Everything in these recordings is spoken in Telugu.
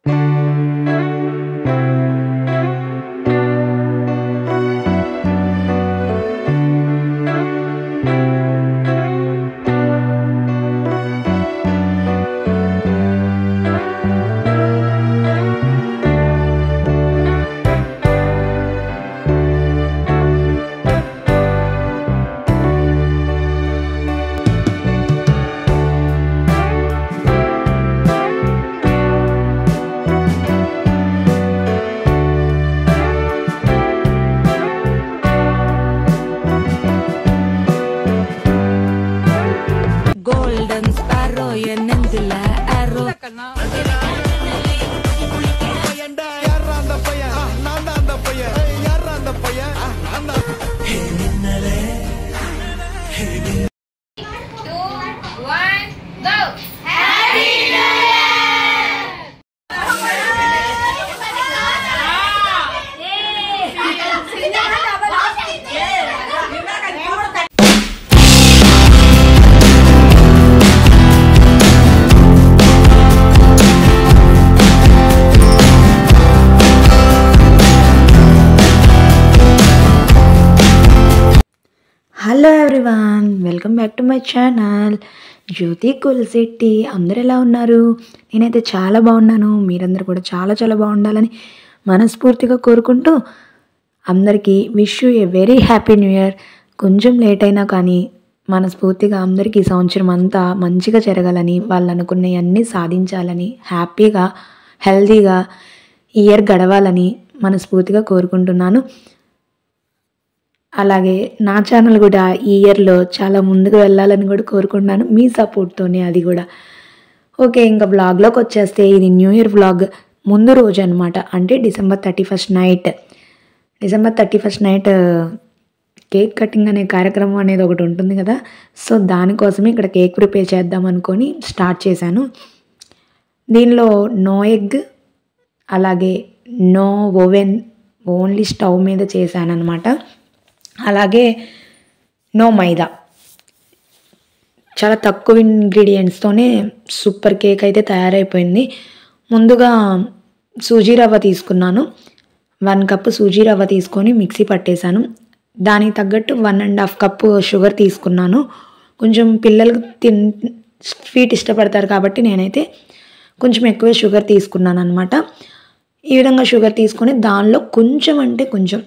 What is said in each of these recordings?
Hello everyone, welcome back to my channel Jyothi Kulshetti. అందరు ఎలా ఉన్నారు? నేనైతే చాలా బాగున్నాను. మీరందరూ కూడా చాలా చాలా బాగుండాలని మనస్ఫూర్తిగా కోరుకుంటూ అందరికీ wish you a very happy new year. కొంచెం లేట్ అయినా కానీ మనస్ఫూర్తిగా అందరికీ ఈ సంవత్సరం అంతా మంచిగా జరగాలని, వాళ్ళు అనుకున్నవన్నీ సాధించాలని, హ్యాపీగా హెల్తీగా ఇయర్ గడవాలని మనస్ఫూర్తిగా కోరుకుంటున్నాను. అలాగే నా ఛానల్ కూడా ఈ ఇయర్లో చాలా ముందుకు వెళ్ళాలని కూడా కోరుకుంటున్నాను, మీ సపోర్ట్తోనే. అది కూడా ఓకే. ఇంకా వ్లాగ్లోకి వచ్చేస్తే ఇది న్యూ ఇయర్ వ్లాగ్ ముందు రోజు అనమాట. అంటే December 31 night. December 31 night cake cutting అనే కార్యక్రమం అనేది ఒకటి ఉంటుంది కదా. సో దానికోసమే ఇక్కడ కేక్ ప్రిపేర్ చేద్దాం అనుకొని స్టార్ట్ చేశాను. దీనిలో నో ఎగ్, అలాగే నో ఓవెన్, ఓన్లీ స్టవ్ మీద చేశాను అనమాట. అలాగే నో మైదా, చాలా తక్కువ ఇంగ్రీడియంట్స్తోనే సూపర్ కేక్ అయితే తయారైపోయింది. ముందుగా సూజీ రవ్వ తీసుకున్నాను. 1 కప్పు సూజీ రవ్వ తీసుకొని మిక్సీ పట్టేశాను. దానికి తగ్గట్టు 1.5 కప్పు షుగర్ తీసుకున్నాను. కొంచెం పిల్లలు స్వీట్ ఇష్టపడతారు కాబట్టి నేనైతే కొంచెం ఎక్కువే షుగర్ తీసుకున్నాను అనమాట. ఈ విధంగా షుగర్ తీసుకొని దానిలో కొంచెం అంటే కొంచెం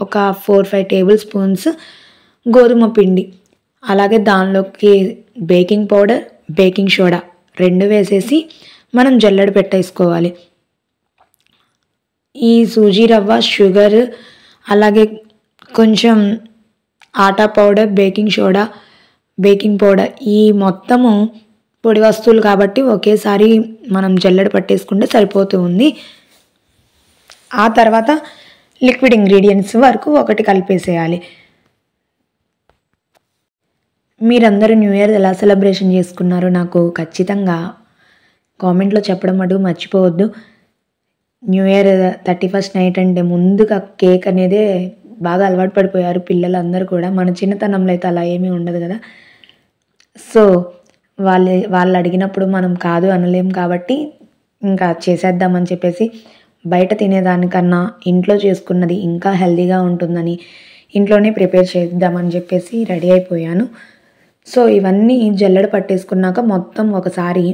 ఒక 4-5 టేబుల్ స్పూన్స్ గోధుమ పిండి, అలాగే దానిలోకి బేకింగ్ పౌడర్, బేకింగ్ సోడా 2 వేసేసి మనం జల్లెడ పెట్టేసుకోవాలి. ఈ సూజీ రవ్వ, షుగర్, అలాగే కొంచెం ఆటా powder, baking soda, baking powder, ఈ మొత్తము పొడి వస్తువులు కాబట్టి ఒకేసారి మనం జల్లెడ పట్టేసుకుంటే సరిపోతూ ఉంది. ఆ తర్వాత లిక్విడ్ ఇంగ్రీడియంట్స్ వరకు ఒకటి కలిపేసేయాలి. మీరందరూ న్యూ ఇయర్ ఎలా సెలబ్రేషన్ చేసుకున్నారో నాకు ఖచ్చితంగా కామెంట్లో చెప్పడం అటు మర్చిపోవద్దు. న్యూ ఇయర్ 31 నైట్ అంటే ముందుగా కేక్ అనేదే బాగా అలవాటు పడిపోయారు పిల్లలందరూ కూడా. మన చిన్నతనంలో అయితే అలా ఏమీ ఉండదు కదా. సో వాళ్ళు అడిగినప్పుడు మనం కాదు అనలేం కాబట్టి ఇంకా చేసేద్దామని చెప్పేసి, బయట తినేదానికన్నా ఇంట్లో చేసుకున్నది ఇంకా హెల్తీగా ఉంటుందని ఇంట్లోనే ప్రిపేర్ చేద్దామని చెప్పేసి రెడీ అయిపోయాను. సో ఇవన్నీ జల్లెడ పట్టేసుకున్నాక మొత్తం ఒకసారి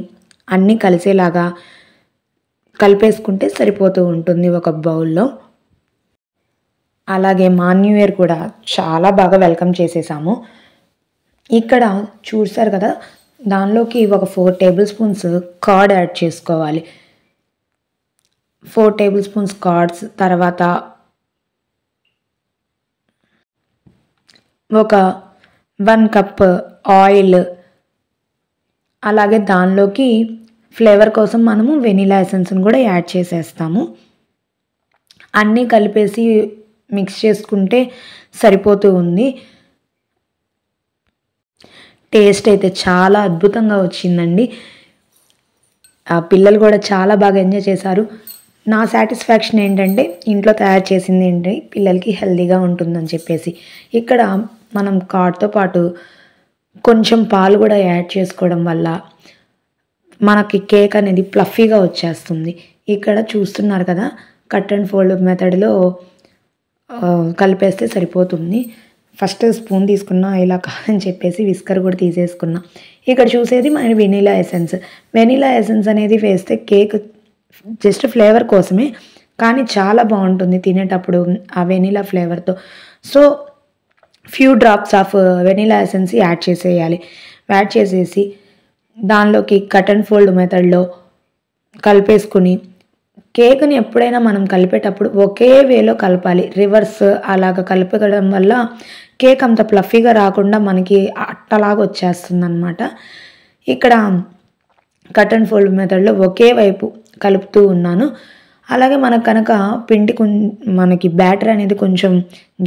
అన్నీ కలిసేలాగా కలిపేసుకుంటే సరిపోతూ ఉంటుంది ఒక బౌల్లో. అలాగే మా న్యూ ఇయర్ కూడా చాలా బాగా వెల్కమ్ చేసేసాము. ఇక్కడ చూసారు కదా, దానిలోకి ఒక 4 టేబుల్ స్పూన్స్ కర్డ్ యాడ్ చేసుకోవాలి. 4 టేబుల్ స్పూన్స్ కర్డ్స్, తర్వాత ఒక 1 కప్ ఆయిల్, అలాగే దానిలోకి ఫ్లేవర్ కోసం మనము వెనిలా ఎసెన్స్ని కూడా యాడ్ చేసేస్తాము. అన్నీ కలిపేసి మిక్స్ చేసుకుంటే సరిపోతూ ఉంది. టేస్ట్ అయితే చాలా అద్భుతంగా వచ్చిందండి. పిల్లలు కూడా చాలా బాగా ఎంజాయ్ చేశారు. నా సాటిస్ఫాక్షన్ ఏంటంటే ఇంట్లో తయారు చేసింది ఏంటి పిల్లలకి హెల్తీగా ఉంటుందని చెప్పేసి. ఇక్కడ మనం కర్డ్తో పాటు కొంచెం పాలు కూడా యాడ్ చేసుకోవడం వల్ల మనకి కేక్ అనేది ప్లఫీగా వచ్చేస్తుంది. ఇక్కడ చూస్తున్నారు కదా, కట్ అండ్ ఫోల్డ్ మెథడ్లో కలిపేస్తే సరిపోతుంది. ఫస్ట్ స్పూన్ తీసుకున్నా, ఇలా కాదని చెప్పేసి విస్కర్ కూడా తీసేసుకున్నా. ఇక్కడ చూసేది మన వెనీలా ఎసెన్స్. వెనీలా ఎసెన్స్ అనేది వేస్తే కేక్ జస్ట్ ఫ్లేవర్ కోసమే, కానీ చాలా బాగుంటుంది తినేటప్పుడు ఆ వెనీలా ఫ్లేవర్తో. So few drops of vanilla essence add చేసేయాలి. యాడ్ చేసేసి దానిలోకి కట్ అండ్ ఫోల్డ్ మెథడ్లో కలిపేసుకుని, కేక్ని ఎప్పుడైనా మనం కలిపేటప్పుడు ఒకే వేలో కలపాలి. రివర్స్ అలాగ కలపడం వల్ల కేక్ అంత ప్లఫీగా రాకుండా మనకి అట్టలాగా వచ్చేస్తుంది అనమాట. ఇక్కడ కట్ అండ్ ఫోల్డ్ మెథడ్లో ఒకే వైపు కలుపుతూ ఉన్నాను. అలాగే మనకు కనుక పిండి మనకి బ్యాటర్ అనేది కొంచెం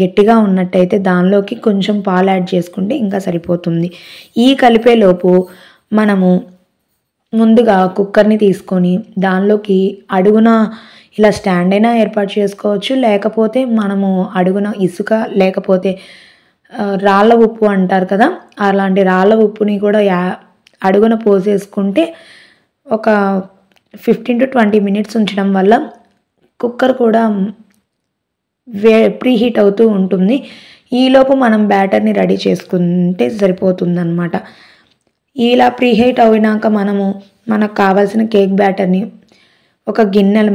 గట్టిగా ఉన్నట్టయితే దానిలోకి కొంచెం పాలు యాడ్ చేసుకుంటే ఇంకా సరిపోతుంది. ఈ కలిపేలోపు మనము ముందుగా కుక్కర్ని తీసుకొని దానిలోకి అడుగున ఇలా స్టాండ్ అయినా ఏర్పాటు చేసుకోవచ్చు, లేకపోతే మనము అడుగున ఇసుక లేకపోతే రాళ్ళ ఉప్పు అంటారు కదా, అలాంటి రాళ్ళ ఉప్పుని కూడా అడుగున పోసేసుకుంటే ఒక 15 to 20 minutes ఉంచడం వల్ల కుక్కర్ కూడా ప్రీహీట్ అవుతూ ఉంటుంది. ఈలోపు మనం బ్యాటర్ని రెడీ చేసుకుంటే సరిపోతుందన్నమాట. ఇలా ప్రీహీట్ అయినాక మనకు కావాల్సిన కేక్ బ్యాటర్ని ఒక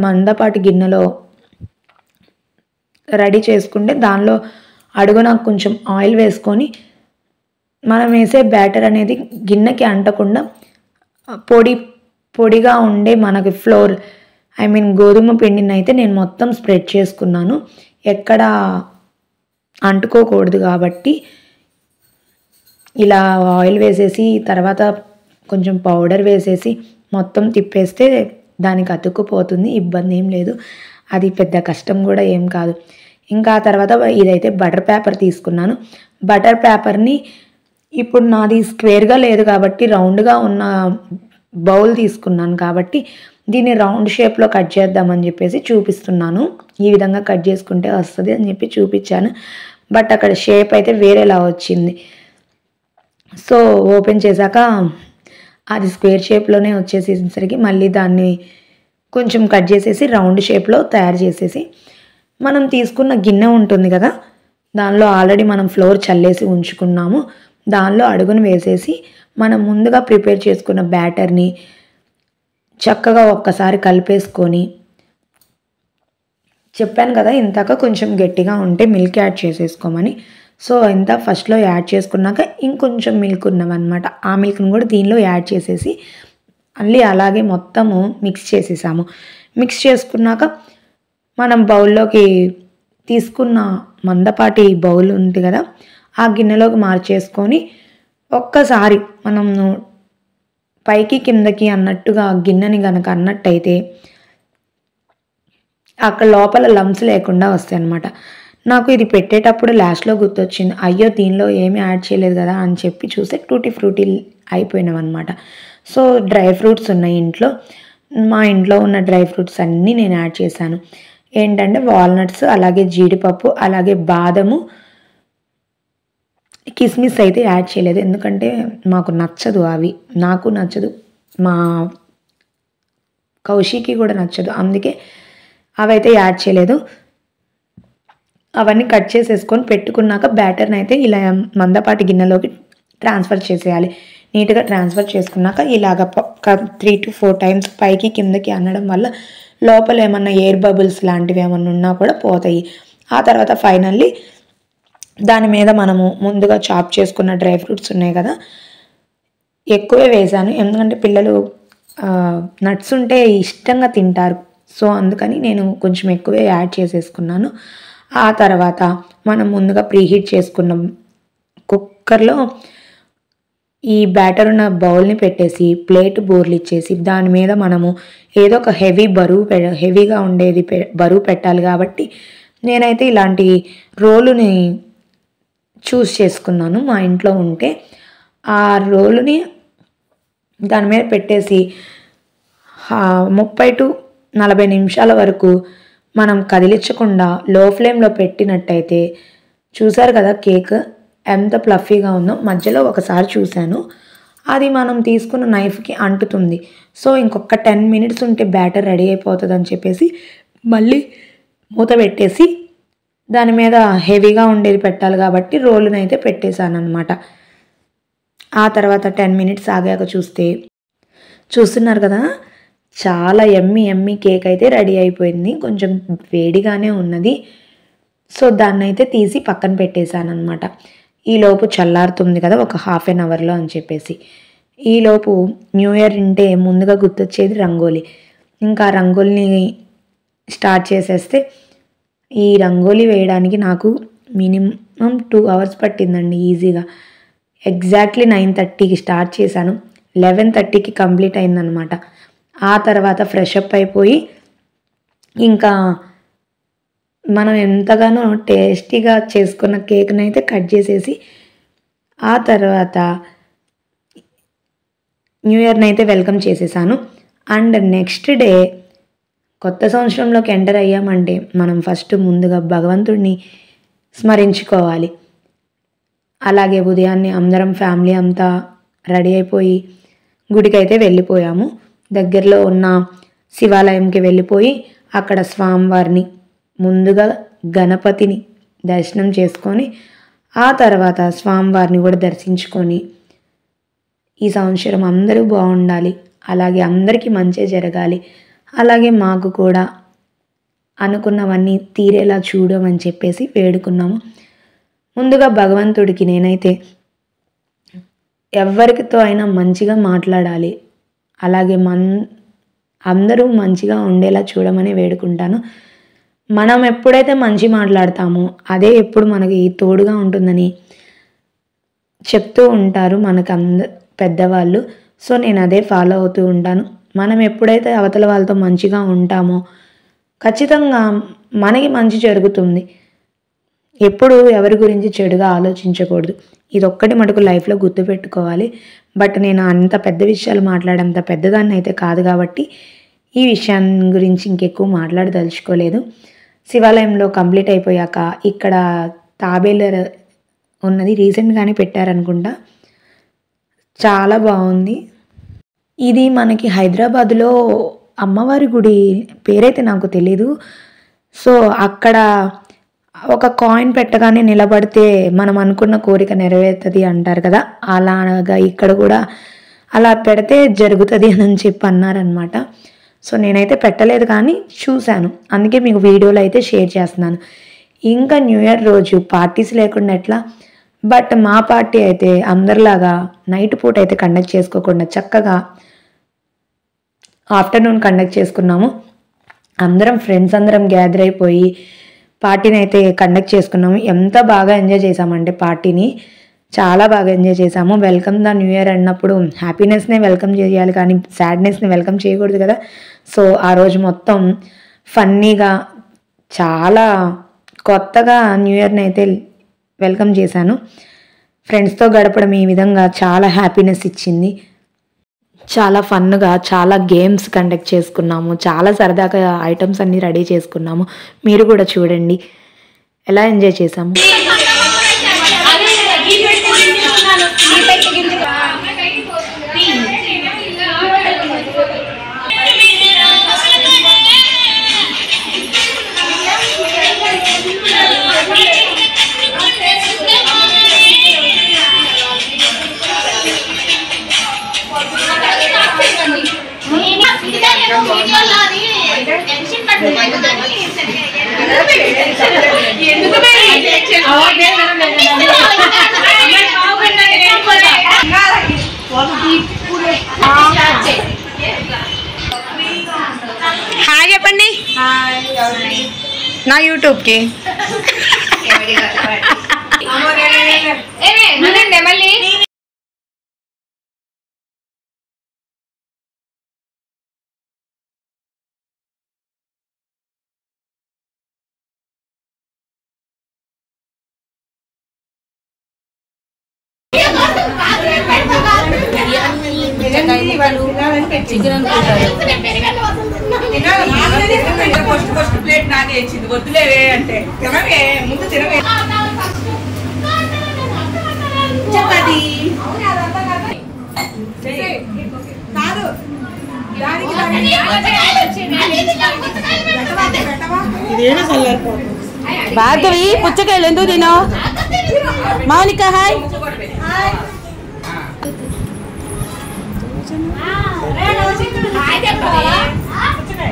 మందపాటి గిన్నెలో రెడీ చేసుకుంటే దానిలో అడుగున కొంచెం ఆయిల్ వేసుకొని మనం వేసే బ్యాటర్ అనేది గిన్నెకి అంటకుండా పొడిగా ఉండే మనకి ఫ్లోర్, గోధుమ పిండిని అయితే నేను మొత్తం స్ప్రెడ్ చేసుకున్నాను. ఎక్కడ అంటుకోకూడదు కాబట్టి ఇలా ఆయిల్ వేసేసి తర్వాత కొంచెం పౌడర్ వేసేసి మొత్తం తిప్పేస్తే దానికి అతుక్కుపోతుంది. ఇబ్బంది ఏం లేదు, అది పెద్ద కష్టం కూడా ఏం కాదు. ఇంకా తర్వాత ఇదైతే బటర్ పేపర్ తీసుకున్నాను. బటర్ పేపర్ని ఇప్పుడు నాది స్క్వేర్గా లేదు కాబట్టి రౌండ్గా ఉన్న బౌల్ తీసుకున్నాను కాబట్టి దీన్ని రౌండ్ షేప్లో కట్ చేద్దామని చెప్పేసి చూపిస్తున్నాను. ఈ విధంగా కట్ చేసుకుంటే వస్తుంది అని చెప్పి చూపించాను. బట్ అక్కడ షేప్ అయితే వేరేలా వచ్చింది. సో ఓపెన్ చేశాక అది స్క్వేర్ షేప్లోనే వచ్చేసేసరికి మళ్ళీ దాన్ని కొంచెం కట్ చేసేసి రౌండ్ షేప్లో తయారు చేసేసి మనం తీసుకున్న గిన్నె ఉంటుంది కదా, దానిలో ఆల్రెడీ మనం ఫ్లోర్ చల్లేసి ఉంచుకున్నాము. దానిలో అడుగును వేసేసి మనం ముందుగా ప్రిపేర్ చేసుకున్న బ్యాటర్ని చక్కగా ఒక్కసారి కలిపేసుకొని, చెప్పాను కదా ఇందాక కొంచెం గట్టిగా ఉంటే మిల్క్ యాడ్ చేసేసుకోమని. సో ఇంత ఫస్ట్లో యాడ్ చేసుకున్నాక ఇంకొంచెం మిల్క్ ఉన్నవన్నమాట. ఆ మిల్క్ని కూడా దీనిలో యాడ్ చేసేసి మళ్ళీ అలాగే మొత్తము మిక్స్ చేసేసాము. మిక్స్ చేసుకున్నాక మనం బౌల్లోకి తీసుకున్న మందపాటి బౌల్ ఉంది కదా, ఆ గిన్నెలోకి మార్చేసుకొని ఒక్కసారి మనము పైకి కిందకి అన్నట్టుగా గిన్నెని కనుక అన్నట్టయితే అక్కడ లోపల లంప్స్ లేకుండా వస్తాయి అన్నమాట. నాకు ఇది పెట్టేటప్పుడు లాస్ట్లో గుర్తొచ్చింది, అయ్యో దీనిలో ఏమీ యాడ్ చేయలేదు కదా అని చెప్పి చూస్తే టూటీ ఫ్రూటీ అయిపోయినవన్నమాట. సో డ్రై ఫ్రూట్స్ ఉన్నాయి ఇంట్లో. మా ఇంట్లో ఉన్న డ్రై ఫ్రూట్స్ అన్నీ నేను యాడ్ చేశాను. ఏంటంటే వాల్నట్స్, అలాగే జీడిపప్పు, అలాగే బాదము, కిస్మిస్ అయితే యాడ్ చేయలేదు. ఎందుకంటే మాకు నచ్చదు, అవి నాకు నచ్చదు, మా కౌశికి కూడా నచ్చదు, అందుకే అవైతే యాడ్ చేయలేదు. అవన్నీ కట్ చేసేసుకొని పెట్టుకున్నాక బ్యాటర్ని అయితే ఇలా మందపాటి గిన్నెలోకి ట్రాన్స్ఫర్ చేసేయాలి. నీట్గా ట్రాన్స్ఫర్ చేసుకున్నాక ఇలాగ 3 to 4 times పైకి కిందకి అనడం వల్ల లోపల ఏమన్నా ఎయిర్ బబుల్స్ లాంటివి ఏమన్నా ఉన్నా కూడా పోతాయి. ఆ తర్వాత ఫైనల్లీ దాని మీద మనము ముందుగా చాప్ చేసుకున్న డ్రై ఫ్రూట్స్ ఉన్నాయి కదా, ఎక్కువే వేసాను ఎందుకంటే పిల్లలు నట్స్ ఉంటే ఇష్టంగా తింటారు. సో అందుకని నేను కొంచెం ఎక్కువే యాడ్ చేసేసుకున్నాను. ఆ తర్వాత మనం ముందుగా ప్రీహీట్ చేసుకున్న కుక్కర్లో ఈ బ్యాటర్ ఉన్న బౌల్ని పెట్టేసి ప్లేట్ బోర్లు ఇచ్చేసి దాని మీద మనము ఏదో ఒక హెవీగా ఉండేది బరువు పెట్టాలి కాబట్టి నేనైతే ఇలాంటి రోలుని చూస్ చేసుకున్నాను. మా ఇంట్లో ఉంటే ఆ రోలుని దాని మీద పెట్టేసి 30 to 40 నిమిషాల వరకు మనం కదిలించకుండా లో ఫ్లేమ్లో పెట్టినట్టయితే, చూసారు కదా కేక్ ఎంత ప్లఫీగా ఉందో. మధ్యలో ఒకసారి చూశాను, అది మనం తీసుకున్న నైఫ్కి అంటుతుంది. సో ఇంకొక 10 మినిట్స్ ఉంటే బ్యాటర్ రెడీ అయిపోతుంది అని చెప్పేసి మళ్ళీ మూత పెట్టేసి దాని మీద హెవీగా ఉండేది పెట్టాలి కాబట్టి రోలునైతే పెట్టేశాను అనమాట. ఆ తర్వాత 10 మినిట్స్ ఆగాక చూస్తున్నారు కదా, చాలా యమ్మీ కేక్ అయితే రెడీ అయిపోయింది. కొంచెం వేడిగానే ఉన్నది. సో దాన్ని అయితే తీసి పక్కన పెట్టేశాను అనమాట. ఈలోపు చల్లారుతుంది కదా ఒక హాఫ్ అన్ అవర్లో అని చెప్పేసి. ఈలోపు న్యూ ఇయర్ అంటే ముందుగా గుర్తొచ్చేది రంగోలీ. ఇంకా రంగోలీని స్టార్ట్ చేసేస్తే ఈ రంగోలీ వేయడానికి నాకు మినిమం 2 అవర్స్ పట్టిందండి ఈజీగా. ఎగ్జాక్ట్లీ 9:30కి స్టార్ట్ చేశాను, 11:30కి కంప్లీట్ అయిందనమాట. ఆ తర్వాత ఫ్రెష్ అప్ అయిపోయి ఇంకా మనం ఎంతగానో టేస్టీగా చేసుకున్న కేక్ని అయితే కట్ చేసేసి ఆ తర్వాత న్యూ ఇయర్ని అయితే వెల్కమ్ చేసేసాను. అండ్ నెక్స్ట్ డే కొత్త సంవత్సరంలోకి ఎంటర్ అయ్యామంటే మనం ఫస్ట్ ముందుగా భగవంతుడిని స్మరించుకోవాలి. అలాగే ఉదయాన్నే అందరం ఫ్యామిలీ అంతా రెడీ అయిపోయి గుడికైతే వెళ్ళిపోయాము. దగ్గరలో ఉన్న శివాలయంకి వెళ్ళిపోయి అక్కడ స్వామివారిని ముందుగా గణపతిని దర్శనం చేసుకొని ఆ తర్వాత స్వామివారిని కూడా దర్శించుకొని ఈ సంవత్సరం అందరూ బాగుండాలి, అలాగే అందరికీ మంచి జరగాలి, అలాగే మాకు కూడా అనుకున్నవన్నీ తీరేలా చూడమని చెప్పేసి వేడుకున్నాము. ముందుగా భగవంతుడికి నేనైతే ఎవరితో అయినా మంచిగా మాట్లాడాలి, అలాగే అందరూ మంచిగా ఉండేలా చూడమని వేడుకుంటాను. మనం ఎప్పుడైతే మంచి మాట్లాడతామో అదే ఎప్పుడు మనకి తోడుగా ఉంటుందని చెప్తూ ఉంటారు మనకు పెద్దవాళ్ళు. సో నేను అదే ఫాలో అవుతూ ఉంటాను. మనం ఎప్పుడైతే అవతల వాళ్ళతో మంచిగా ఉంటామో ఖచ్చితంగా మనకి మంచి జరుగుతుంది. ఎప్పుడు ఎవరి గురించి చెడుగా ఆలోచించకూడదు. ఇదొక్కటి మటుకు లైఫ్లో గుర్తుపెట్టుకోవాలి. బట్ నేను అంత పెద్ద విషయాలు మాట్లాడేంత పెద్దదాన్ని అయితే కాదు కాబట్టి ఈ విషయాన్ని గురించి ఇంకెక్కువ మాట్లాడదలుచుకోలేదు. శివాలయంలో కంప్లీట్ అయిపోయాక ఇక్కడ తాబేలు ఉన్నది, రీసెంట్గానే పెట్టారనుకుంటా, చాలా బాగుంది. ఇది మనకి హైదరాబాద్లో అమ్మవారి గుడి పేరైతే నాకు తెలీదు. సో అక్కడ ఒక కాయిన్ పెట్టగానే నిలబడితే మనం అనుకున్న కోరిక నెరవేరుతుంది అంటారు కదా, అలాగా ఇక్కడ కూడా అలా పెడితే జరుగుతుంది అని చెప్పి అన్నారనమాట. సో నేనైతే పెట్టలేదు కానీ చూశాను, అందుకే మీకు వీడియోలో అయితే షేర్ చేస్తున్నాను. ఇంకా న్యూ ఇయర్ రోజు పార్టీస్ లేకుండా ఎట్లా, బట్ మా పార్టీ అయితే అందరిలాగా నైట్ పూట అయితే కండక్ట్ చేసుకోకుండా చక్కగా ఆఫ్టర్నూన్ కండక్ట్ చేసుకున్నాము. అందరం ఫ్రెండ్స్ అందరం గ్యాదర్ అయిపోయి పార్టీని అయితే కండక్ట్ చేసుకున్నాము. ఎంత బాగా ఎంజాయ్ చేసామంటే పార్టీని చాలా బాగా ఎంజాయ్ చేసాము. వెల్కమ్ ద న్యూ ఇయర్ అన్నప్పుడు హ్యాపీనెస్నే వెల్కమ్ చేయాలి కానీ సాడ్నెస్ని వెల్కమ్ చేయకూడదు కదా. సో ఆ రోజు మొత్తం ఫన్నీగా చాలా కొత్తగా న్యూ ఇయర్ని అయితే వెల్కమ్ చేశాను. ఫ్రెండ్స్తో గడపడం ఈ విధంగా చాలా హ్యాపీనెస్ ఇచ్చింది. చాలా ఫన్గా చాలా గేమ్స్ కండక్ట్ చేసుకున్నాము, చాలా సరదాగా ఐటమ్స్ అన్నీ రెడీ చేసుకున్నాము. మీరు కూడా చూడండి ఎలా ఎంజాయ్ చేసాము. హాయ్ చెప్పండి నా యూట్యూబ్కి. మళ్ళీ చికెన్ అనుకుంటారు. ఫస్ట్ ప్లేట్ నాదే ఇచ్చింది, వద్దులేవే అంటే తినవే ముందు తినవే చపాతి భార్గవి పుచ్చకాయలు ఎందుకు తినావు? మౌనిక హాయ్.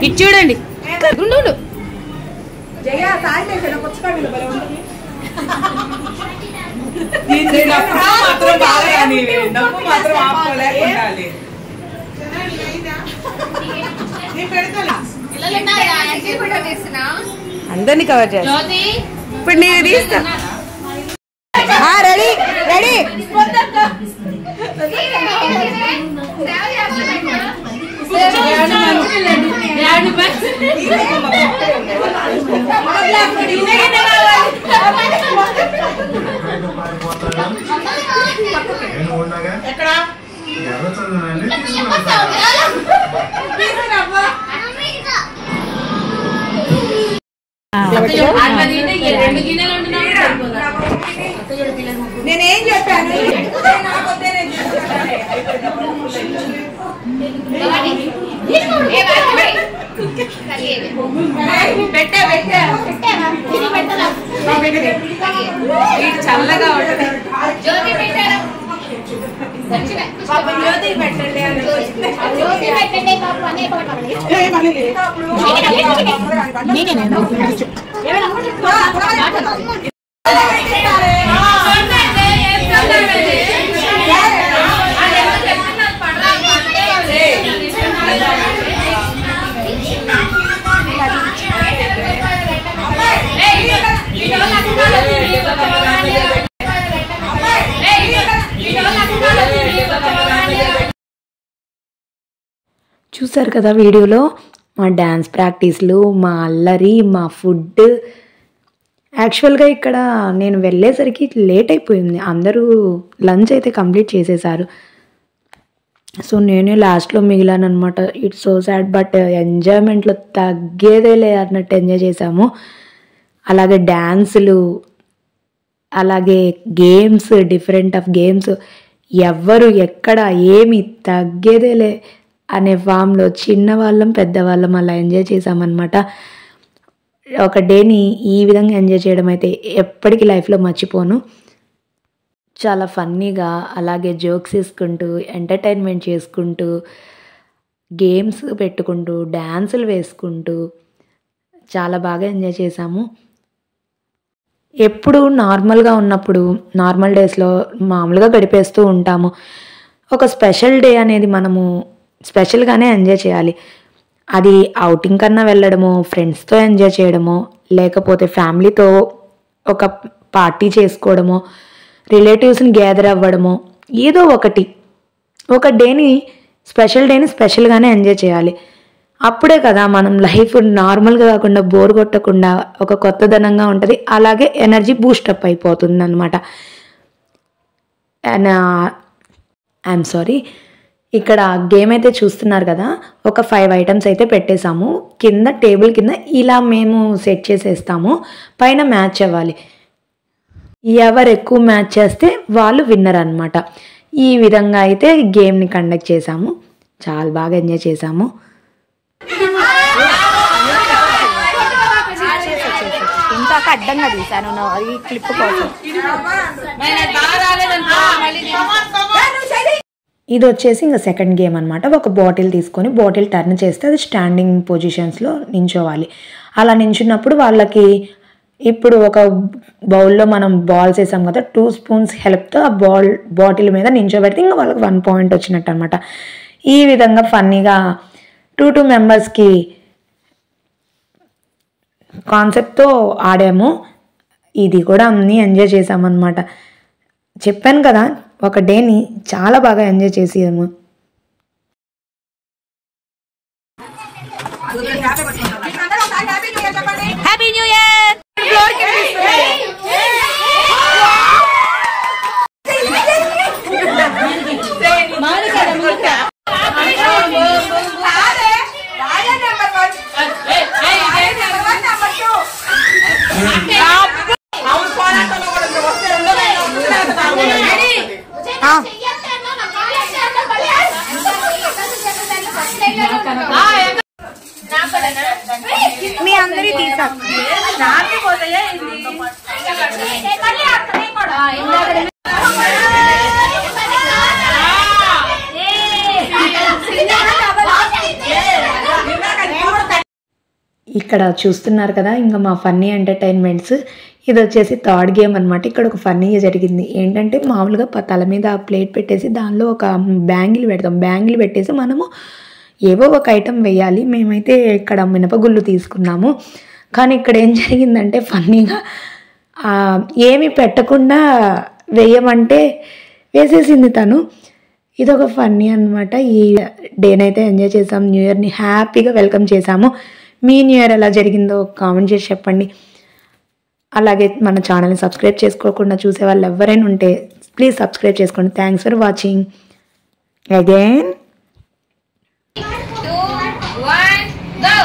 ఇది చూడండి. అందరినీ కవర్ చేస్తా. ఇప్పుడు నేను తీస్తా. Ready ready. నేనేం చెప్పాను? చల్లగా ఉంటుంది. చూసారు కదా వీడియోలో మా డ్యాన్స్ ప్రాక్టీస్లు, మా అల్లరి, మా ఫుడ్. యాక్చువల్గా ఇక్కడ నేను వెళ్ళేసరికి లేట్ అయిపోయింది. అందరూ లంచ్ అయితే కంప్లీట్ చేసేసారు. సో నేనే లాస్ట్లో మిగిలాను అనమాట. ఇట్స్ సో సాడ్, బట్ ఎంజాయ్మెంట్లో తగ్గేదేలే అన్నట్టు ఎంజాయ్ చేసాము. అలాగే డ్యాన్సులు, అలాగే గేమ్స్, డిఫరెంట్ ఆఫ్ గేమ్స్, ఎవ్వరు ఎక్కడ ఏమి తగ్గేదేలే అనే ఫామ్లో చిన్నవాళ్ళం పెద్దవాళ్ళం అలా ఎంజాయ్ చేసామన్నమాట. ఒక డేని ఈ విధంగా ఎంజాయ్ చేయడం అయితే ఎప్పటికీ లైఫ్లో మర్చిపోను. చాలా ఫన్నీగా, అలాగే జోక్స్ వేసుకుంటూ, ఎంటర్టైన్మెంట్ చేసుకుంటూ, గేమ్స్ పెట్టుకుంటూ, డ్యాన్సులు వేసుకుంటూ చాలా బాగా ఎంజాయ్ చేసాము. ఎప్పుడు నార్మల్గా ఉన్నప్పుడు, నార్మల్ డేస్లో మామూలుగా గడిపేస్తూ ఉంటాము. ఒక స్పెషల్ డే అనేది మనము స్పెషల్గానే ఎంజాయ్ చేయాలి. అది అవుటింగ్ కన్నా వెళ్ళడమో, ఫ్రెండ్స్తో ఎంజాయ్ చేయడమో, లేకపోతే ఫ్యామిలీతో ఒక పార్టీ చేసుకోవడమో, రిలేటివ్స్ని గ్యాదర్ అవ్వడమో, ఏదో ఒకటి, ఒక డేని, స్పెషల్ డేని స్పెషల్గానే ఎంజాయ్ చేయాలి. అప్పుడే కదా మనం లైఫ్ నార్మల్గా కాకుండా, బోర్ కొట్టకుండా ఒక కొత్తదనంగా ఉంటుంది. అలాగే ఎనర్జీ బూస్టప్ అయిపోతుంది అనమాట. అండ్ ఐఎమ్ సారీ, ఇక్కడ గేమ్ అయితే చూస్తున్నారు కదా, ఒక 5 ఐటమ్స్ అయితే పెట్టేశాము. కింద టేబుల్ కింద ఇలా మేము సెట్ చేసేస్తాము. పైన మ్యాచ్ అవ్వాలి. ఎవరు ఎక్కువ మ్యాచ్ చేస్తే వాళ్ళు విన్నర్ అనమాట. ఈ విధంగా అయితే గేమ్ని కండక్ట్ చేశాము. చాలా బాగా ఎంజాయ్ చేశాము. ఇంత అడ్డంగా తీసాను ఈ క్లిప్ కోసం. ఇది వచ్చేసి ఇంకా సెకండ్ గేమ్ అనమాట. ఒక బాటిల్ తీసుకొని బాటిల్ టర్న్ చేస్తే అది స్టాండింగ్ పొజిషన్స్లో నించోవాలి. అలా నించున్నప్పుడు వాళ్ళకి, ఇప్పుడు ఒక బౌల్లో మనం బాల్స్ వేసాం కదా, 2 స్పూన్స్ హెల్ప్తో ఆ బాటిల్ మీద నించోబెడితే ఇంకా వాళ్ళకి 1 పాయింట్ వచ్చినట్టు అనమాట. ఈ విధంగా ఫన్నీగా 2 మెంబర్స్కి కాన్సెప్ట్తో ఆడాము. ఇది కూడా అన్నీ ఎంజాయ్ చేసామన్నమాట. చెప్పాను కదా, ఒక డేని చాలా బాగా ఎంజాయ్ చేసాము. Happy new year. మీ అందరి తీసా ఇక్కడ చూస్తున్నారు కదా ఇంకా మా ఫన్నీ ఎంటర్టైన్మెంట్స్. ఇది వచ్చేసి థర్డ్ గేమ్ అనమాట. ఇక్కడ ఒక ఫన్నీగా జరిగింది ఏంటంటే మామూలుగా తల మీద ప్లేట్ పెట్టేసి దానిలో ఒక బ్యాంగిల్ పెడతాం. బ్యాంగిల్ పెట్టేసి మనము ఏవో ఒక ఐటెం వేయాలి. మేమైతే ఇక్కడ మినపగుళ్ళు తీసుకున్నాము. కానీ ఇక్కడ ఏం జరిగిందంటే ఫన్నీగా ఏమి పెట్టకుండా వేయమంటే వేసేసింది తను. ఇదొక ఫన్నీ అనమాట. ఈ డేనైతే ఎంజాయ్ చేసాం. న్యూ ఇయర్ని హ్యాపీగా వెల్కమ్ చేసాము. మీ న్యూ ఇయర్ ఎలా జరిగిందో కామెంట్ చేసి చెప్పండి. అలాగే మన ఛానల్ని సబ్స్క్రైబ్ చేసుకోకుండా చూసే వాళ్ళు ఎవరైనా ఉంటే ప్లీజ్ సబ్స్క్రైబ్ చేసుకోండి. Thanks for watching. Again 2, 1, go!